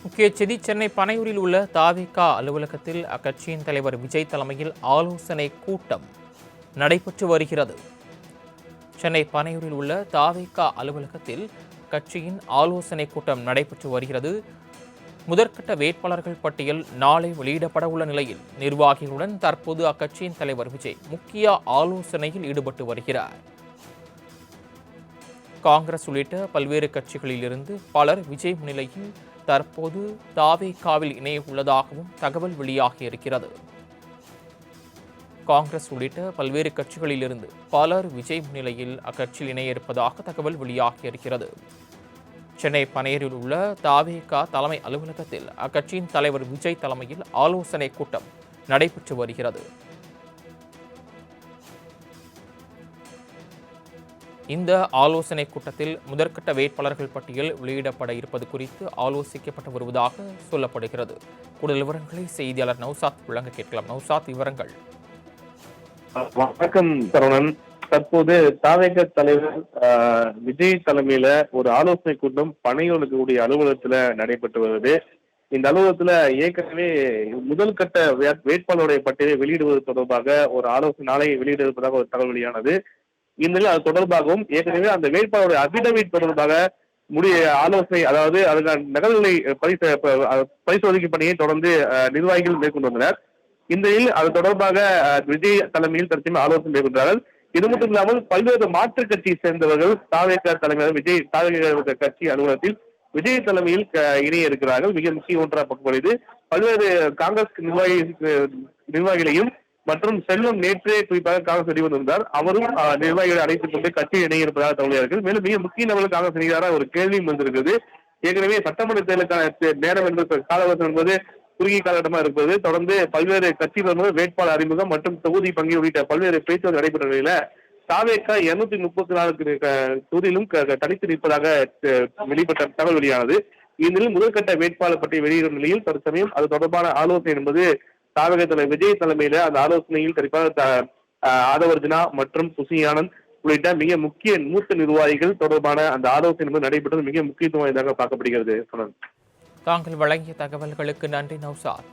முக்கிய செய்தி சென்னை பனையூரில் உள்ள தாவேகா அலுவலகத்தில் அக்கட்சியின் தலைவர் விஜய் தலைமையில் ஆலோசனை கூட்டம் நடைபெற்று வருகிறது. சென்னை பனையூரில் உள்ள தாவேகா அலுவலகத்தில் கட்சியின் ஆலோசனை கூட்டம் நடைபெற்று வருகிறது. முதற்கட்ட வேட்பாளர்கள் பட்டியல் நாளை வெளியிடப்பட உள்ள நிலையில் நிர்வாகிகளுடன் தற்போது அக்கட்சியின் தலைவர் விஜய் முக்கிய ஆலோசனையில் ஈடுபட்டு வருகிறார். காங்கிரஸ் உள்ளிட்ட பல்வேறு கட்சிகளில் இருந்து பலர் விஜய் முன்னிலையில் தற்போது தாவேகாவில் இணைய உள்ளதாகவும் தகவல் வெளியாகியிருக்கிறது. காங்கிரஸ் உள்ளிட்ட பல்வேறு கட்சிகளில் இருந்து பலர் விஜய் முன்னிலையில் அக்கட்சியில் இணைய இருப்பதாக தகவல் வெளியாகியிருக்கிறது. சென்னை பனையூரில் உள்ள தாவேகா தலைமை அலுவலகத்தில் அக்கட்சியின் தலைவர் விஜய் தலைமையில் ஆலோசனை கூட்டம் நடைபெற்று வருகிறது. இந்த ஆலோசனை கூட்டத்தில் முதற்கட்ட வேட்பாளர்கள் பட்டியல் வெளியிடப்பட இருப்பது குறித்து ஆலோசிக்கப்பட்டு வருவதாக சொல்லப்படுகிறது. கூடுதல் விவரங்களை செய்தியாளர் நௌசாத் வழங்க கேட்கலாம். நௌசாத், விவரங்கள். வணக்கம் சரவணன். தற்போது தாவேக தலைவர் விஜய் தலைமையில ஒரு ஆலோசனை கூட்டம் பனையூர் கூடிய அலுவலகத்துல நடைபெற்று வருது. இந்த அலுவலகத்துல ஏற்கனவே முதல் கட்ட வேட்பாளருடைய பட்டியலை வெளியிடுவது தொடர்பாக ஒரு ஆலோசனை நாளை வெளியிடுவதாக ஒரு தகவல் வெளியானது. இந்நிலையில் அது தொடர்பாகவும் ஏற்கனவே அந்த வேட்பாளருடைய அபிடவிட் தொடர்பாக ஆலோசனை, அதாவது அதுக்கான நகல்களை பரிசோதிக்கும் பணியை தொடர்ந்து நிர்வாகிகள் மேற்கொண்டு வந்தனர். இந்த அது தொடர்பாக விஜய் தலைமையில் தற்சமயம் ஆலோசனை மேற்கொண்டார்கள். இது மட்டும் இல்லாமல் பல்வேறு மாற்றுக் கட்சியை சேர்ந்தவர்கள் தாவேகா தலைமையில் விஜய் தாவேகா கட்சி அலுவலகத்தில் விஜய் தலைமையில் இணைய இருக்கிறார்கள். மிக முக்கிய ஒன்றாக பார்க்கப்படுது. பல்வேறு காங்கிரஸ் நிர்வாகிகளையும் மற்றும் செல்வம் நேற்றே குறிப்பாக காங்கிரஸ் வெளிவந்திருந்தார். அவரும் நிர்வாகிகளை அழைத்துக் கொண்டு கட்சியில் இணைய இருப்பதாக தகவல்கள். மேலும் மிக முக்கிய நபர்கள் காங்கிரஸ் இணைகிறார ஒரு கேள்வியும் வந்திருக்கிறது. ஏற்கனவே சட்டமன்ற தேர்தலுக்கான நேரம் என்பது காலவசம் என்பது குறுகிய காலகட்டமா இருப்பது தொடர்ந்து பல்வேறு கட்சி வேட்பாளர் அறிமுகம் மற்றும் தொகுதி பங்கி உள்ளிட்ட பல்வேறு பேச்சுவார்த்தை நடைபெற்ற நிலையில தாவேகா 234 தொகுதியிலும் தனித்து நிற்பதாக வெளிப்பட்ட தகவல் வெளியானது. இந்நிலையில் முதற்கட்ட வேட்பாளர் பற்றிய வெளியிடும் நிலையில் தற்சமயம் அது தொடர்பான ஆலோசனை என்பது தாவேகா தலைவர் விஜய் தலைமையில அந்த ஆலோசனையில் குறிப்பாக ஆதவர்ஜனா மற்றும் சுசி ஆனந்த் உள்ளிட்ட மிக முக்கிய மூத்த நிர்வாகிகள் தொடர்பான அந்த ஆலோசனை என்பது நடைபெற்றது மிக முக்கியத்துவம் வாய்ந்ததாக பார்க்கப்படுகிறது. தாங்கள் வழங்கிய தகவல்களுக்கு நன்றி நௌசாத்.